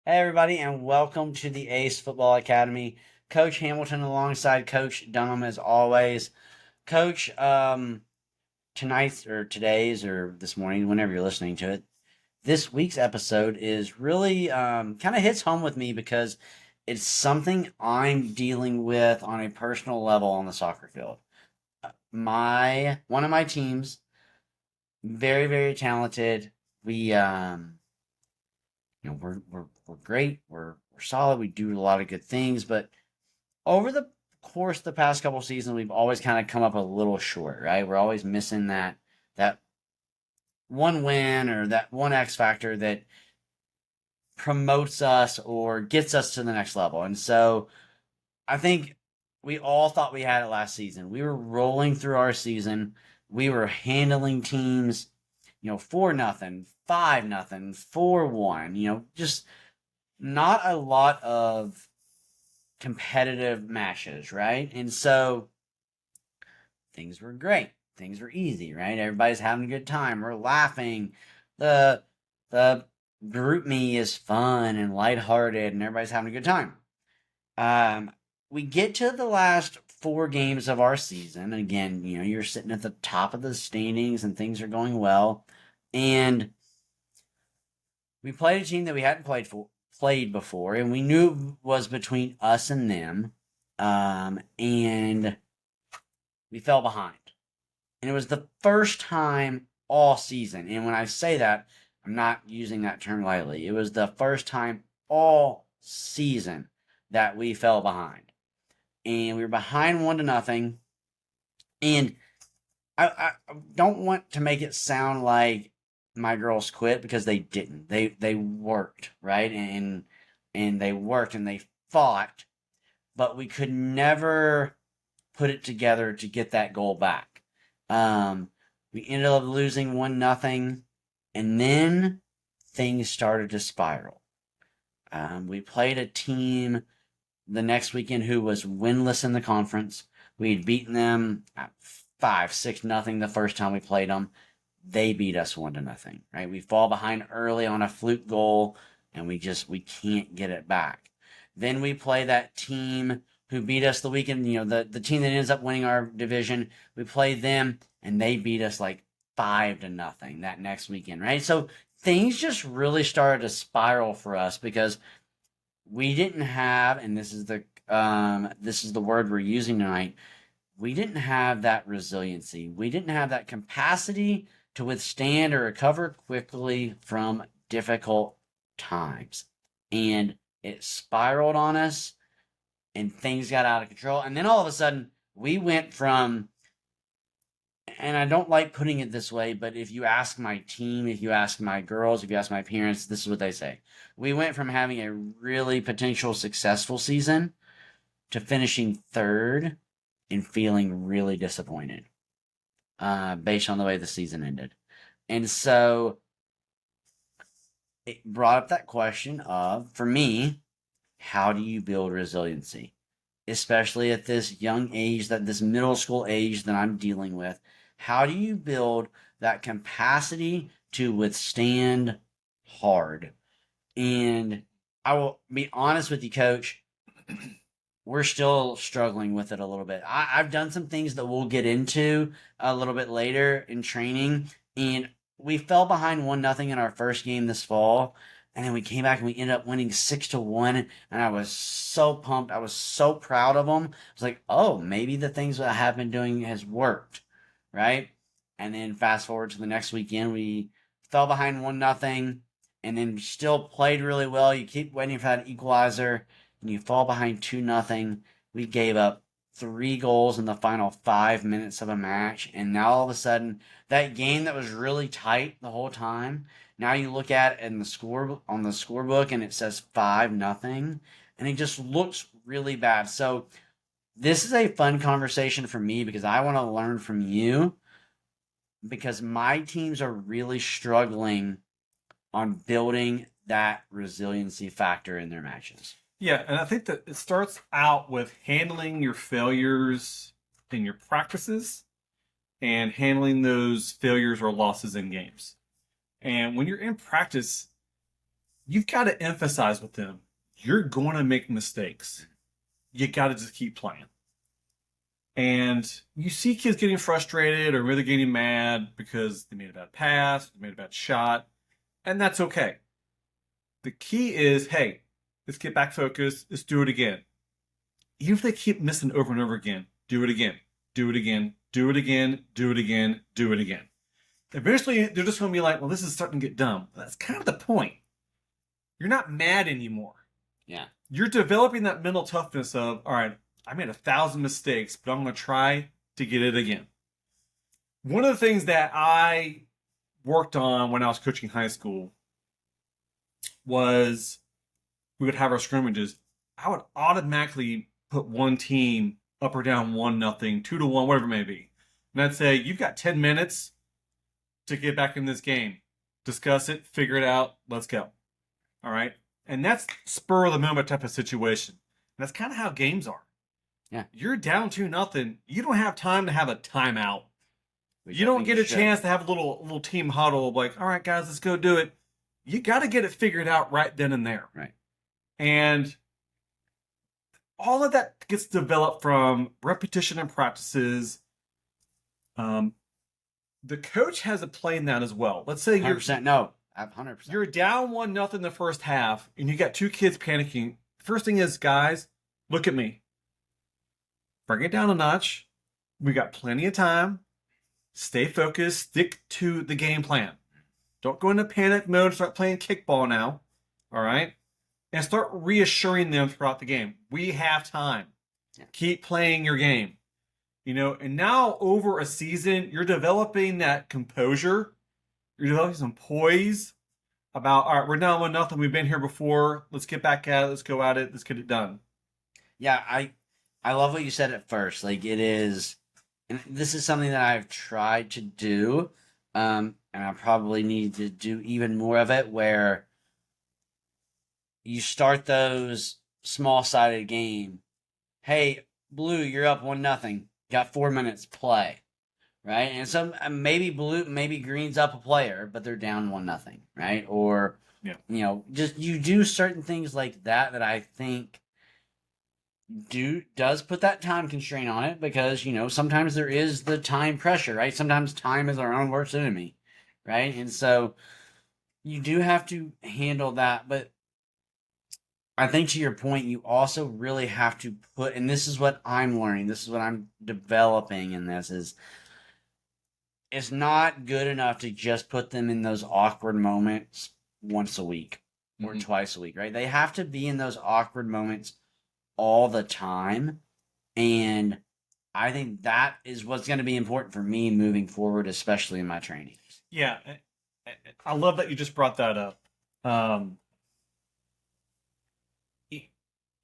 Hey, everybody, and welcome to the ACE Football Academy. Coach Hamilton alongside Coach Dunham, as always. Coach, tonight's or today's or this morning, whenever you're listening to it, this week's episode is really kind of hits home with me because it's something I'm dealing with on a personal level on the soccer field. One of my teams, very, very talented. We're great. We're solid. We do a lot of good things, but over the course of the past couple seasons, we've always kind of come up a little short, right? We're always missing that one win or that one X factor that promotes us or gets us to the next level. And so I think we all thought we had it last season. We were rolling through our season. We were handling teams, 4-0, 5-0, 4-1, just not a lot of competitive matches, right? And so things were great. Things were easy, right? Everybody's having a good time. We're laughing. The group me is fun and lighthearted, and everybody's having a good time. Um, we get to the last four games of our season, and again, you're sitting at the top of the standings, and things are going well. And we played a team that we hadn't played before, and we knew it was between us and them. And we fell behind. And it was the first time all season. And when I say that, I'm not using that term lightly. It was the first time all season that we fell behind. And we were behind 1-0. And I don't want to make it sound like my girls quit because they didn't. They worked, right? And they worked and they fought, but we could never put it together to get that goal back. We ended up losing 1-0, and then things started to spiral. We played a team the next weekend who was winless in the conference. We had beaten them 5-6-0 the first time we played them. They beat us 1-0. Right? We fall behind early on a fluke goal, and we can't get it back. Then we play that team who beat us the weekend, the team that ends up winning our division. We played them, and they beat us like 5-0 that next weekend, right? So things just really started to spiral for us because we didn't have, and this is the word we're using tonight. We didn't have that resiliency. We didn't have that capacity to withstand or recover quickly from difficult times, and it spiraled on us, and things got out of control. And then all of a sudden, we went from, and I don't like putting it this way, but if you ask my team, if you ask my girls, if you ask my parents, this is what they say. We went from having a really potential successful season to finishing third and feeling really disappointed based on the way the season ended. And so it brought up that question of, for me, how do you build resiliency? Especially at this young age, this middle school age that I'm dealing with. How do you build that capacity to withstand hard? And I will be honest with you, Coach, we're still struggling with it a little bit. I've done some things that we'll get into a little bit later in training, and we fell behind 1-0 in our first game this fall, and then we came back and we ended up winning 6-1, and I was so pumped. I was so proud of them. I was like, oh, maybe the things that I have been doing has worked, right? And then fast forward to the next weekend, we fell behind 1-0, and then still played really well. You keep waiting for that equalizer, and you fall behind 2-0. We gave up 3 goals in the final 5 minutes of a match, and now all of a sudden, that game that was really tight the whole time, now you look at it in the score on the scorebook and it says 5-0, and it just looks really bad. So this is a fun conversation for me because I want to learn from you because my teams are really struggling on building that resiliency factor in their matches. Yeah, and I think that it starts out with handling your failures in your practices and handling those failures or losses in games. And when you're in practice, you've got to emphasize with them, you're going to make mistakes. You got to just keep playing. And you see kids getting frustrated or really getting mad because they made a bad pass, they made a bad shot, and that's okay. The key is, hey, let's get back focused. Let's do it again. Even if they keep missing over and over again, do it again, do it again, do it again, do it again, do it again. Eventually, they're just going to be like, well, this is starting to get dumb. That's kind of the point. You're not mad anymore. Yeah. You're developing that mental toughness of, all right, I made 1,000 mistakes, but I'm going to try to get it again. One of the things that I worked on when I was coaching high school was we would have our scrimmages. I would automatically put one team up or down 1-0, 2-1, whatever it may be. And I'd say, you've got 10 minutes to get back in this game. Discuss it, figure it out, let's go. All right? And that's spur of the moment type of situation. And that's kind of how games are. Yeah. You're down 2-0. You don't have time to have a timeout. You don't get a chance to have a little team huddle like, all right, guys, let's go do it. You got to get it figured out right then and there. Right. And all of that gets developed from repetition and practices. The coach has a play in that as well. Let's say 100%. No, 100%. you're down 1-0 in the first half, and you got two kids panicking. First thing is, guys, look at me. Bring it down a notch. We got plenty of time. Stay focused. Stick to the game plan. Don't go into panic mode and start playing kickball now. All right? And start reassuring them throughout the game. We have time. Yeah. Keep playing your game. And now over a season, you're developing that composure. You're developing some poise about, all right, we're down 1-0. We've been here before. Let's get back at it. Let's go at it. Let's get it done. Yeah, I love what you said at first. Like, it is, and this is something that I've tried to do, and I probably need to do even more of it, where you start those small-sided game. Hey, Blue, you're up 1-0. Got 4 minutes, play. Right? And some maybe Green's up a player, but they're down 1-0, right? Or just you do certain things like that I think does put that time constraint on it, because sometimes there is the time pressure, right? Sometimes time is our own worst enemy, right? And so you do have to handle that, but I think to your point, you also really have to put, and this is what I'm learning, this is what I'm developing in this, is it's not good enough to just put them in those awkward moments once a week or twice a week, right? They have to be in those awkward moments all the time. And I think that is what's going to be important for me moving forward, especially in my trainings. Yeah. I love that you just brought that up.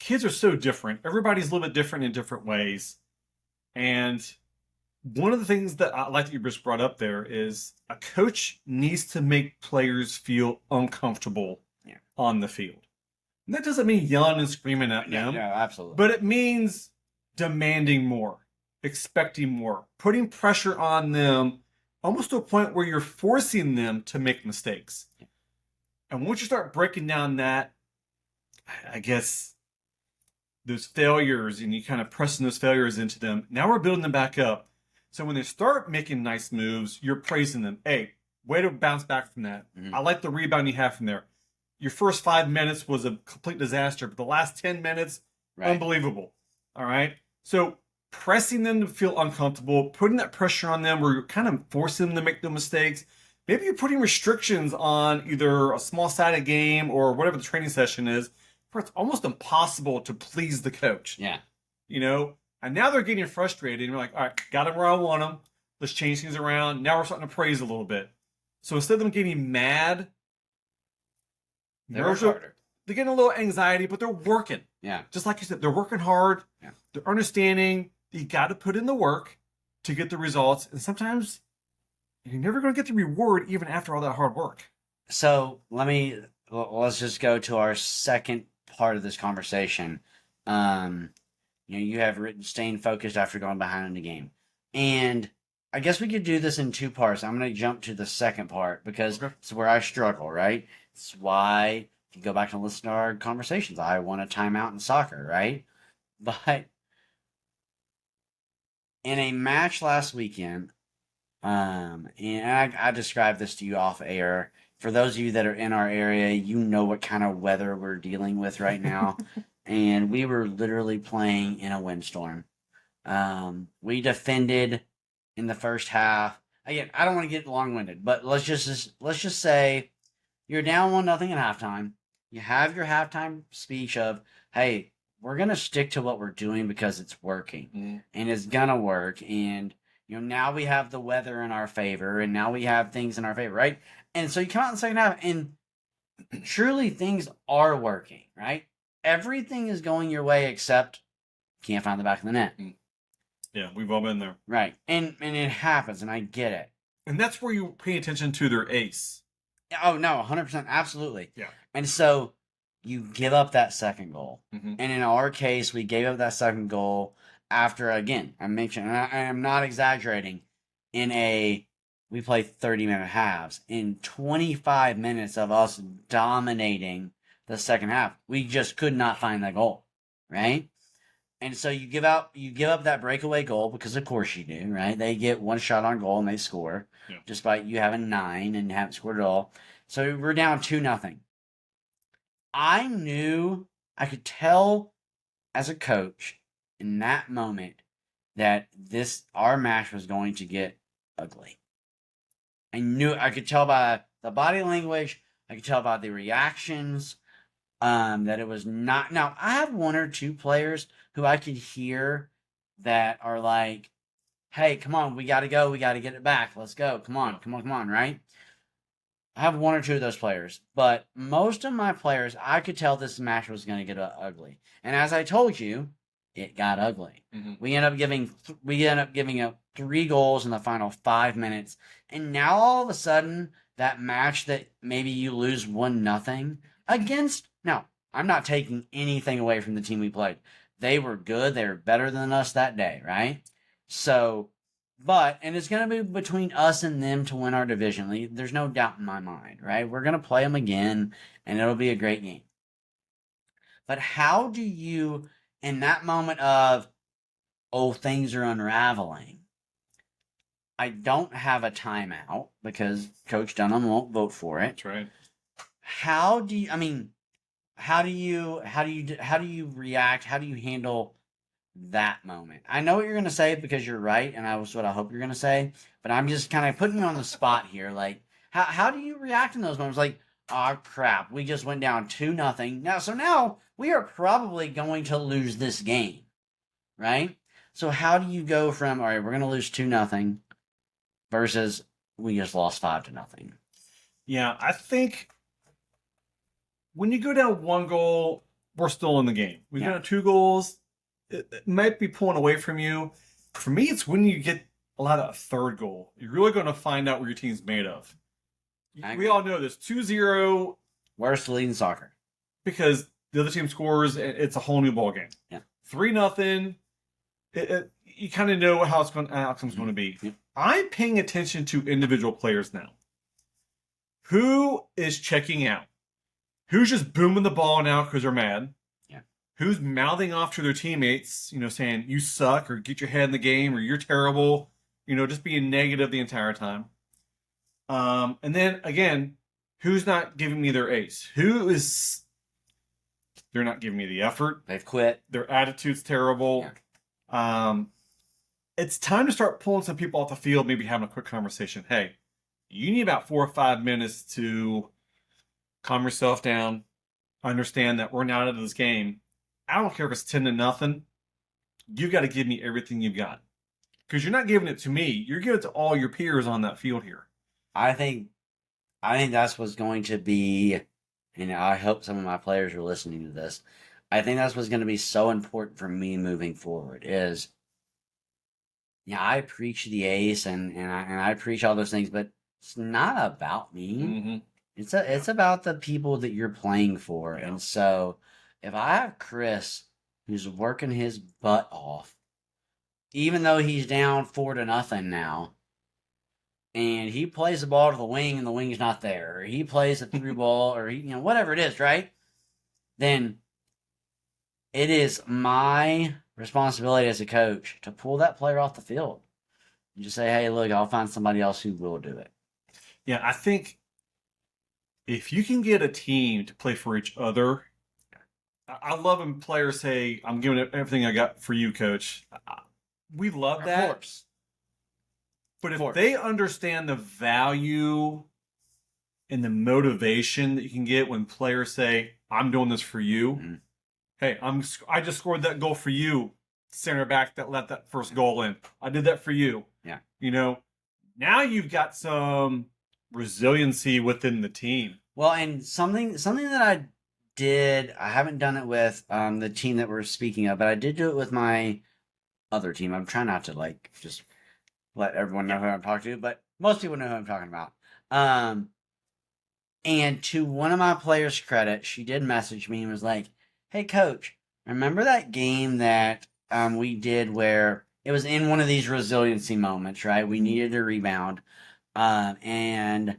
Kids are so different. Everybody's a little bit different in different ways. And one of the things that I like that you just brought up there is a coach needs to make players feel uncomfortable on the field. And that doesn't mean yelling and screaming at them. Yeah, absolutely. But it means demanding more, expecting more, putting pressure on them, almost to a point where you're forcing them to make mistakes. And once you start breaking down that, I guess, those failures, and you kind of pressing those failures into them, now we're building them back up. So when they start making nice moves, you're praising them. Hey, way to bounce back from that. Mm-hmm. I like the rebound you have from there. Your first 5 minutes was a complete disaster, but the last 10 minutes, unbelievable. All right? So pressing them to feel uncomfortable, putting that pressure on them where you're kind of forcing them to make the mistakes. Maybe you're putting restrictions on either a small-sided game or whatever the training session is, where it's almost impossible to please the coach. Yeah. And now they're getting frustrated. And you're like, all right, got them where I want them. Let's change things around. Now we're starting to praise a little bit. So instead of them getting mad, they're getting a little anxiety, but they're working. Yeah. Just like you said, they're working hard. Yeah. They're understanding that you got to put in the work to get the results. And sometimes you're never going to get the reward even after all that hard work. So let's just go to our second part of this conversation. You have written staying focused after going behind in the game. And I guess we could do this in two parts. I'm going to jump to the second part because it's where I struggle, right? It's why if you go back and listen to our conversations, I want a timeout in soccer, right? But in a match last weekend, and I described this to you off air. For those of you that are in our area, you know what kind of weather we're dealing with right now. And we were literally playing in a windstorm. We defended in the first half. Again, I don't want to get long-winded, but let's just say you're down 1-0 at halftime. You have your halftime speech of, "Hey, we're gonna stick to what we're doing because it's working, and it's gonna work." And now we have the weather in our favor, and now we have things in our favor, right? And so you come out in the second half, and truly things are working, right? Everything is going your way except can't find the back of the net. Yeah, we've all been there. Right. And it happens, and I get it. And that's where you pay attention to their ace. Oh, no, 100%. Absolutely. Yeah. And so you give up that second goal. Mm-hmm. And in our case, we gave up that second goal after, again, I mentioned, and I am not exaggerating, we played 30-minute halves. In 25 minutes of us dominating the second half, we just could not find that goal, right? And so you give up that breakaway goal because of course you do, right? They get one shot on goal and they score, despite you having 9 and haven't scored at all. So we're down 2-0. I could tell as a coach in that moment that our match was going to get ugly. I could tell by the body language, I could tell by the reactions, that it was not. Now, I have 1 or 2 players who I could hear that are like, "Hey, come on, we got to go. We got to get it back. Let's go. Come on, right?" I have 1 or 2 of those players, but most of my players, I could tell this match was going to get ugly. And as I told you, it got ugly. Mm-hmm. We end up giving up 3 goals in the final 5 minutes, and now all of a sudden, that match that maybe you lose 1-0 against. Now, I'm not taking anything away from the team we played. They were good. They were better than us that day, right? So, and it's going to be between us and them to win our division. There's no doubt in my mind, right? We're going to play them again, and it'll be a great game. But how do you, in that moment of, oh, things are unraveling, I don't have a timeout because Coach Dunham won't vote for it. That's right. How do you react? How do you handle that moment? I know what you're going to say because you're right, and that's what I hope you're going to say, but I'm just kind of putting you on the spot here. Like, how do you react in those moments? Like, oh crap, we just went down 2-0. Now we are probably going to lose this game, right? So how do you go from, all right, we're going to lose 2-0 versus we just lost 5-0? Yeah, I think when you go down 1 goal, we're still in the game. We go down 2 goals, it might be pulling away from you. For me, it's when you get a lot of a 3rd goal. You're really going to find out what your team's made of. We all know this. 2-0. Worst lead in soccer. Because the other team scores, it's a whole new ball game. Yeah. 3-0. You kind of know how outcome's going to be. Yeah. I'm paying attention to individual players now. Who is checking out? Who's just booming the ball now because they're mad? Yeah. Who's mouthing off to their teammates, saying, you suck, or get your head in the game, or you're terrible, just being negative the entire time. And then, again, who's not giving me their ace? They're not giving me the effort. They've quit. Their attitude's terrible. Yeah. It's time to start pulling some people off the field, maybe having a quick conversation. Hey, you need about 4 or 5 minutes to calm yourself down, understand that we're not out of this game. I don't care if it's 10-0. You got to give me everything you've got. Because you're not giving it to me. You're giving it to all your peers on that field here. I think that's what's going to be, and I hope some of my players are listening to this. I think that's what's going to be so important for me moving forward is, I preach the ace and I preach all those things, but it's not about me. Mm-hmm. It's about the people that you're playing for. Yeah. And so if I have Chris who's working his butt off, even though he's down 4-0 now, and he plays the ball to the wing and the wing's not there, or he plays a through ball, or whatever it is, right? Then it is my responsibility as a coach to pull that player off the field and just say, hey, look, I'll find somebody else who will do it. Yeah, I think if you can get a team to play for each other, I love when players say, I'm giving it everything I got for you, coach. We love that. Of course. But if they understand the value and the motivation that you can get when players say, I'm doing this for you. Mm-hmm. Hey, I just scored that goal for you, center back that let that first goal in. I did that for you. Yeah. Now you've got some resiliency within the team. Well, and something that I did, I haven't done it with the team that we're speaking of, but I did do it with my other team. I'm trying not to just let everyone know who I'm talking to, but most people know who I'm talking about. And to one of my players' credit, she did message me and was like, "Hey, coach, remember that game that we did where it was in one of these resiliency moments, right? We needed a rebound, and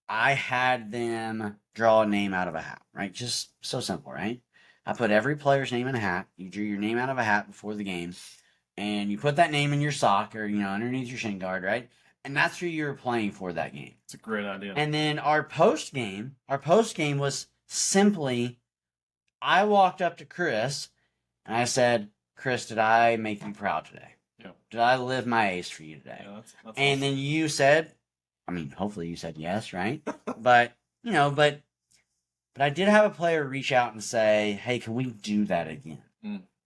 I had them draw a name out of a hat, right? Just so simple, right? I put every player's name in a hat. You drew your name out of a hat before the game, and you put that name in your sock or underneath your shin guard, right? And that's who you were playing for that game. It's a great idea. And then our post game was simply, I walked up to Chris and I said, Chris, did I make you proud today? Yeah. Did I live my ace for you today? Yeah, that's and awesome. then you said, hopefully you said yes, right? but I did have a player reach out and say, hey, can we do that again?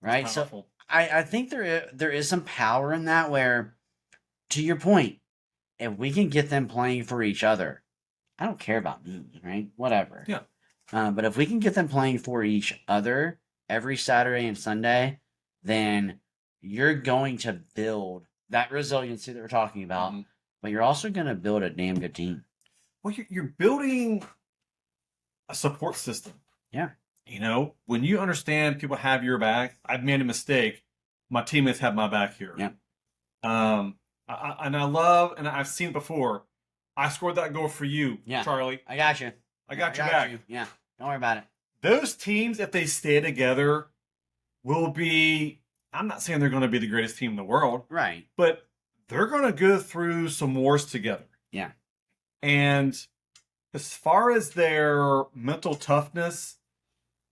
Right? So I think there is some power in that where, to your point, if we can get them playing for each other, I don't care about me, right? Whatever. Yeah. But if we can get them playing for each other every Saturday and Sunday, then you're going to build that resiliency that we're talking about, but you're also going to build a damn good team. Well, you're building a support system. Yeah. When you understand people have your back, I've made a mistake. My teammates have my back here. Yeah. And I love, and I've seen it before, I scored that goal for you, Charlie. I got you. I got your back. Yeah. Don't worry about it. Those teams, if they stay together, will be, I'm not saying they're going to be the greatest team in the world. Right. But they're going to go through some wars together. Yeah. And as far as their mental toughness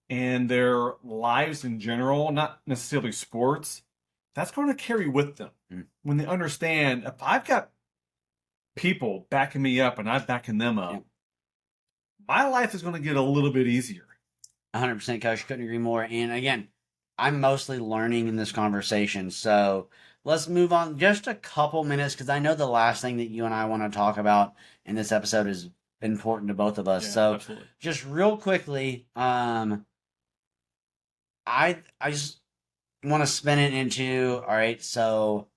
and their lives in general, not necessarily sports, that's going to carry with them when they understand, if I've got people backing me up and I'm backing them up, my life is going to get a little bit easier. 100%, Coach. Couldn't agree more. And again, I'm mostly learning in this conversation. So let's move on just a couple minutes, because I know the last thing that you and I want to talk about in this episode is important to both of us. So absolutely. Just real quickly, I just want to spin it into, all right, so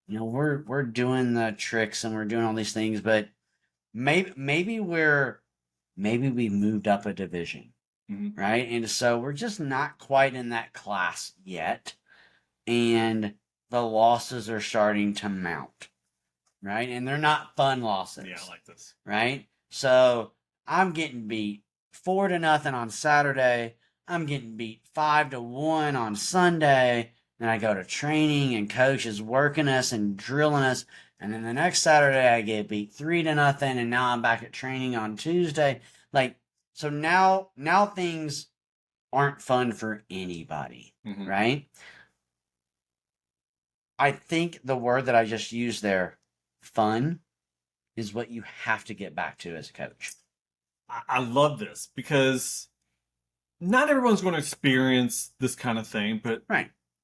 we're doing the tricks and we're doing all these things, but maybe we moved up a division. Right? And so we're just not quite in that class yet. And the losses are starting to mount. Right? And they're not fun losses. Yeah, I like this. Right? So I'm getting beat 4-0 on Saturday. I'm getting beat 5-1 on Sunday. Then I go to training and coach is working us and drilling us. And then the next Saturday I get beat 3-0. And now I'm back at training on Tuesday. So now things aren't fun for anybody, right? I think the word that I just used there, fun, is what you have to get back to as a coach. I love this because not everyone's going to experience this kind of thing, but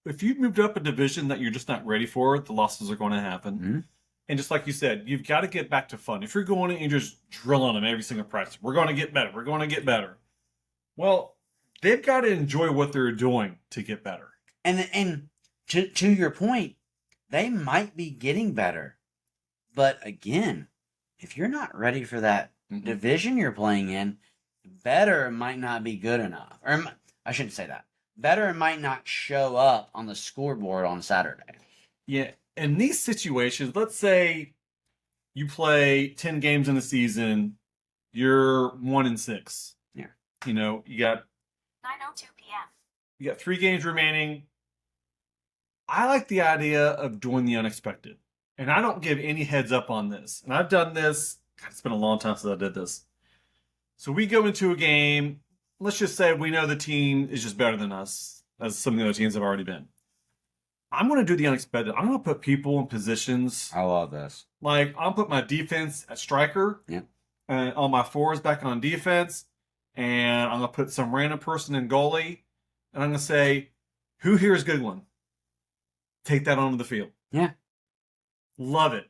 if you've moved up a division that you're just not ready for, the losses are going to happen. And just like you said, you've got to get back to fun. If you're going in and you're just drilling them every single practice, we're going to get better. We're going to get better. Well, they've got to enjoy what they're doing to get better. And to your point, they might be getting better. But again, if you're not ready for that division you're playing in, better might not be good enough. Or I shouldn't say that. Better might not show up on the scoreboard on Saturday. Yeah. In these situations, let's say you play 10 games in a season, you're 1-6. Yeah. You know, you got 9:02 p.m. you got 3 games remaining. I like the idea of doing the unexpected. And I don't give any heads up on this. And I've done this. God, it's been a long time since I did this. So we go into a game. Let's just say we know the team is just better than us, as some of the other teams have already been. I'm going to do the unexpected. I'm going to put people in positions. I love this. Like, I'll put my defense at striker. Yeah. And all my forwards back on defense. And I'm going to put some random person in goalie. And I'm going to say, who here is a good one? Take that onto the field. Yeah. Love it.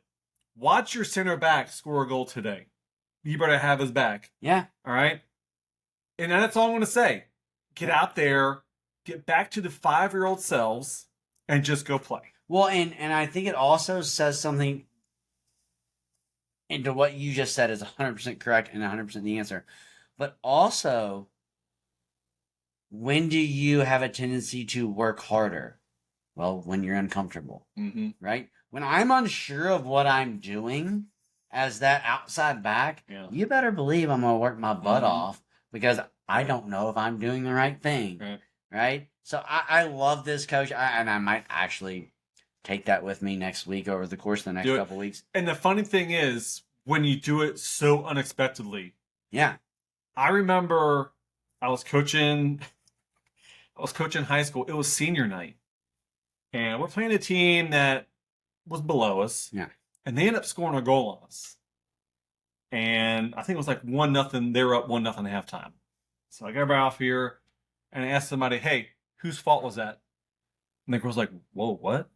Watch your center back score a goal today. You better have his back. Yeah. All right? And that's all I'm going to say. Get out there, get back to the 5-year-old selves, and just go play. Well, and I think it also says something into what you just said is 100% correct and 100% the answer. But also, when do you have a tendency to work harder? Well, when you're uncomfortable, right? When I'm unsure of what I'm doing as that outside back, you better believe I'm going to work my butt off because I don't know if I'm doing the right thing, right? So I love this, Coach, and I might actually take that with me next week over the course of the next couple weeks. And the funny thing is, when you do it so unexpectedly. Yeah. I remember I was coaching high school. It was senior night. And we're playing a team that was below us. Yeah. And they ended up scoring a goal on us. And I think it was like 1-0. They were up 1-0 at halftime. So I got everybody off here and I asked somebody, hey, whose fault was that? And the girl's like, whoa, what?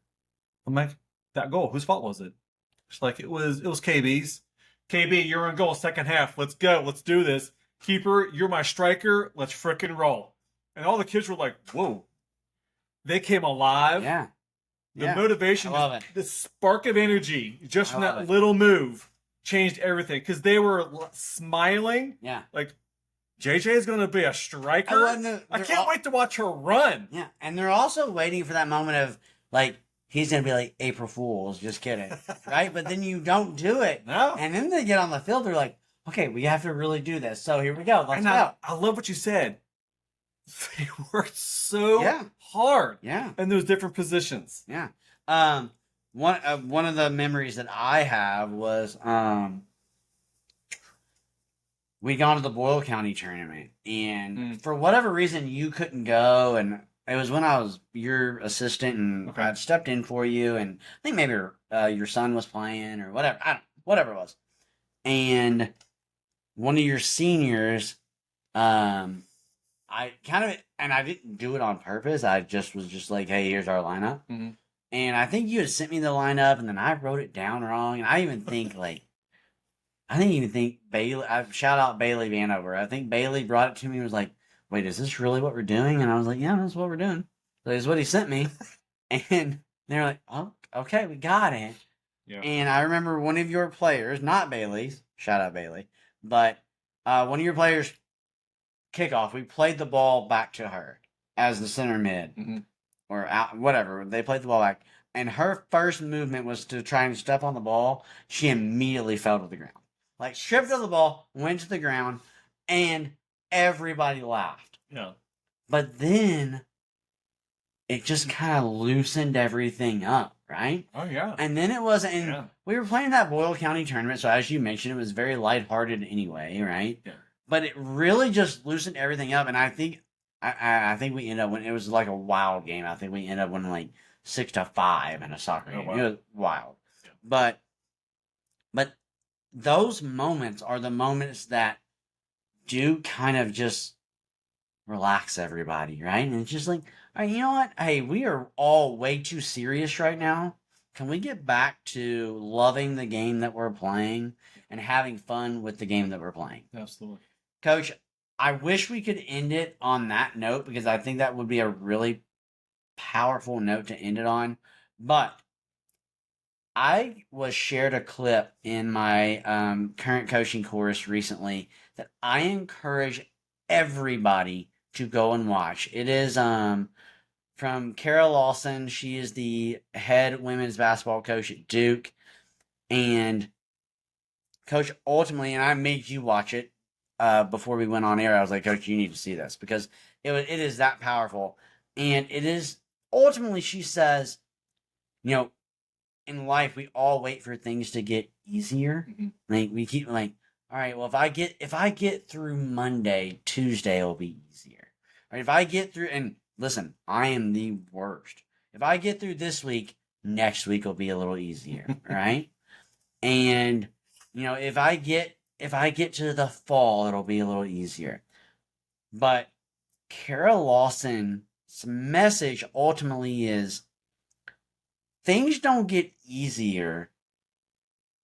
I'm like, that goal, whose fault was it? She's like, it was KB's. KB, you're in goal, second half. Let's go. Let's do this. Keeper, you're my striker. Let's frickin' roll. And all the kids were like, whoa. They came alive. Yeah. The motivation, the spark of energy, just from that little move, changed everything. Because they were smiling. Yeah. Like, JJ is going to be a striker. I can't wait to watch her run. Yeah. And they're also waiting for that moment of, like, he's going to be like, April Fools. Just kidding. Right? But then you don't do it. No. And then they get on the field. They're like, okay, we have to really do this. So here we go. Let's go. I love what you said. They worked so hard in those different positions. Yeah. One of the memories that I have was we gone to the Boyle County tournament, and for whatever reason you couldn't go, and it was when I was your assistant, and I'd stepped in for you, and I think maybe your son was playing or whatever. Whatever it was, and one of your seniors, I didn't do it on purpose. I just was just like, hey, here's our lineup. And I think you had sent me the lineup, and then I wrote it down wrong. And I even think Bailey, shout out Bailey Vanover. I think Bailey brought it to me and was like, wait, is this really what we're doing? And I was like, yeah, that's what we're doing. So that's what he sent me. And they're like, oh, okay, we got it. Yeah. And I remember one of your players, not Bailey's, shout out Bailey, but one of your players, kickoff, we played the ball back to her as the center mid or out, whatever. They played the ball back, and her first movement was to try and step on the ball. She immediately fell to the ground, like tripped on the ball, went to the ground, and everybody laughed. Yeah, but then it just kind of loosened everything up, right? Oh yeah. And then it was, and we were playing that Boyle County tournament, so as you mentioned, it was very lighthearted anyway, right? Yeah. But it really just loosened everything up, and I think we ended up when it was like a wild game. I think we ended up winning like 6-5 in a soccer game. Wow. It was wild, but those moments are the moments that do kind of just relax everybody, right? And it's just like, all right, you know what? Hey, we are all way too serious right now. Can we get back to loving the game that we're playing and having fun with the game that we're playing? Absolutely. Coach, I wish we could end it on that note because I think that would be a really powerful note to end it on. But I was shared a clip in my current coaching course recently that I encourage everybody to go and watch. It is from Kara Lawson. She is the head women's basketball coach at Duke. And Coach, ultimately, and I made you watch it before we went on air. I was like, Coach, you need to see this because it is that powerful, and it is ultimately. She says, you know, in life we all wait for things to get easier. Like we keep like, all right, well, if I get through Monday, Tuesday will be easier. Or if I get through, and listen, I am the worst. If I get through this week, next week will be a little easier, right? And if I get to the fall, it'll be a little easier. But Kara Lawson's message ultimately is things don't get easier.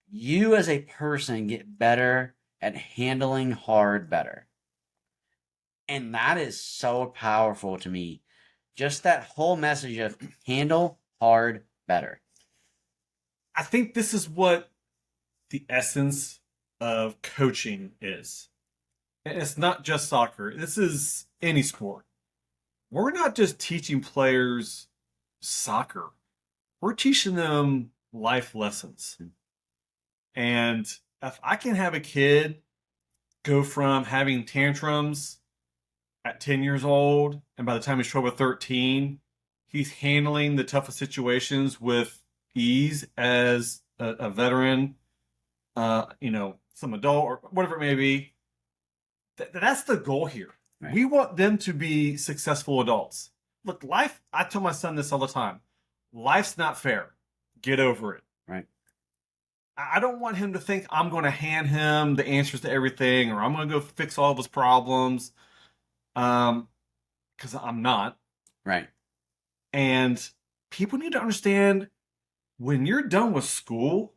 You as a person get better at handling hard better. And that is so powerful to me. Just that whole message of handle hard better. I think this is what the essence of coaching is. And it's not just soccer. This is any sport. We're not just teaching players soccer. We're teaching them life lessons. And if I can have a kid go from having tantrums at 10 years old, and by the time he's 12 or 13, he's handling the toughest situations with ease as a veteran, some adult or whatever it may be. That's the goal here. Right. We want them to be successful adults. Look, life, I tell my son this all the time. Life's not fair. Get over it. Right. I don't want him to think I'm going to hand him the answers to everything or I'm going to go fix all of his problems. Because I'm not. Right. And people need to understand when you're done with school,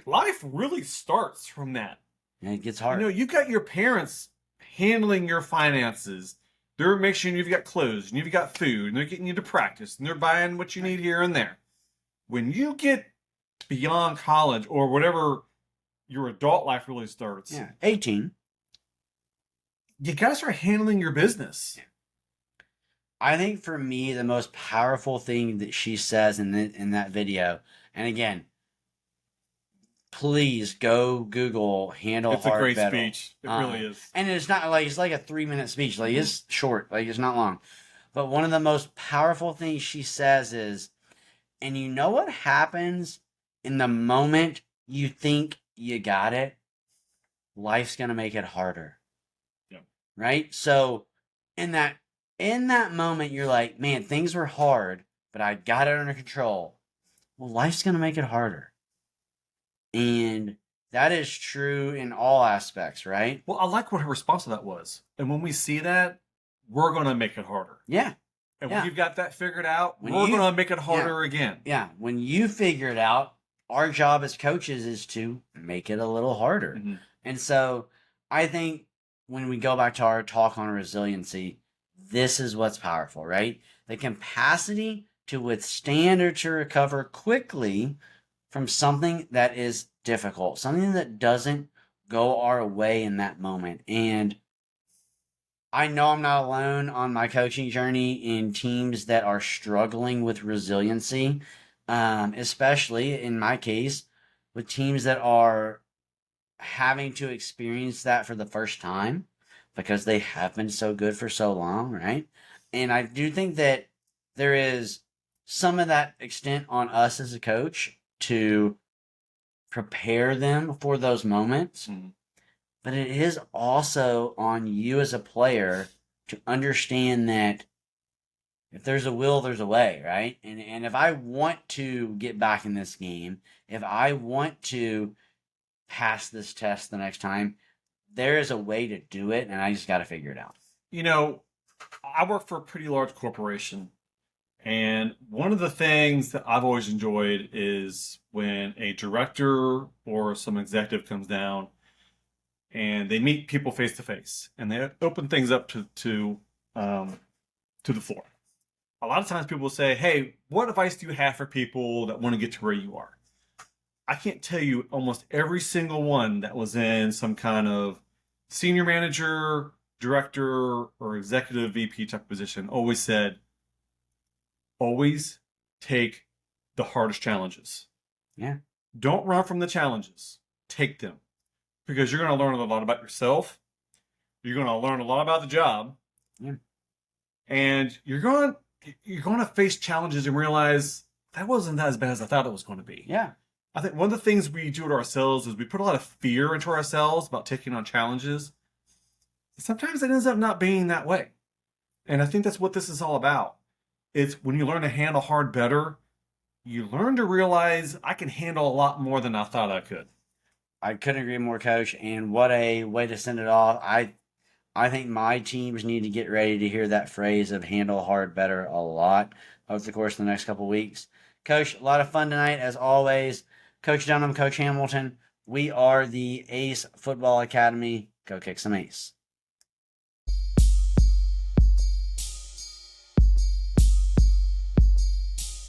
life really starts from that. And it gets hard. You got your parents handling your finances. They're making sure you've got clothes and you've got food and they're getting you to practice and they're buying what you need here and there. When you get beyond college or whatever your adult life really starts. Yeah, 18. You guys are handling your business. Yeah. I think for me, the most powerful thing that she says in that video, and again, please go Google handle it's hard a great better. Speech. It really is. And it's not like it's like a 3-minute speech. Like it's short. Like it's not long. But one of the most powerful things she says is, and you know what happens in the moment you think you got it? Life's gonna make it harder. Yeah. Right? So in that moment you're like, man, things were hard, but I got it under control. Well, life's gonna make it harder. And that is true in all aspects, right? Well, I like what her response to that was. And when we see that, we're going to make it harder. Yeah. And when you've got that figured out, we're going to make it harder again. Yeah. When you figure it out, our job as coaches is to make it a little harder. Mm-hmm. And so I think when we go back to our talk on resiliency, this is what's powerful, right? The capacity to withstand or to recover quickly from something that is difficult, something that doesn't go our way in that moment. And I know I'm not alone on my coaching journey in teams that are struggling with resiliency, especially in my case with teams that are having to experience that for the first time because they have been so good for so long, right? And I do think that there is some of that extent on us as a coach to prepare them for those moments. Mm-hmm. But it is also on you as a player to understand that if there's a will, there's a way, right? And if I want to get back in this game, if I want to pass this test the next time, there is a way to do it, and I just got to figure it out. I work for a pretty large corporation. And one of the things that I've always enjoyed is when a director or some executive comes down and they meet people face to face and they open things up to the floor. A lot of times people will say, hey, what advice do you have for people that want to get to where you are? I can't tell you almost every single one that was in some kind of senior manager, director, or executive VP type position always said, always take the hardest challenges. Yeah. Don't run from the challenges. take them, because you're going to learn a lot about yourself. You're going to learn a lot about the job, Yeah. and you're going to face challenges and realize that wasn't as bad as I thought it was going to be. Yeah. I think one of the things we do to ourselves is we put a lot of fear into ourselves about taking on challenges. Sometimes it ends up not being that way. And I think that's what this is all about. It's when you learn to handle hard better, you learn to realize I can handle a lot more than I thought I could. I couldn't agree more, Coach. And what a way to send it off. I think my teams need to get ready to hear that phrase of handle hard better a lot over the course of the next couple of weeks. Coach, a lot of fun tonight, as always. Coach Dunham, Coach Hamilton, we are the Ace Football Academy. Go kick some ace.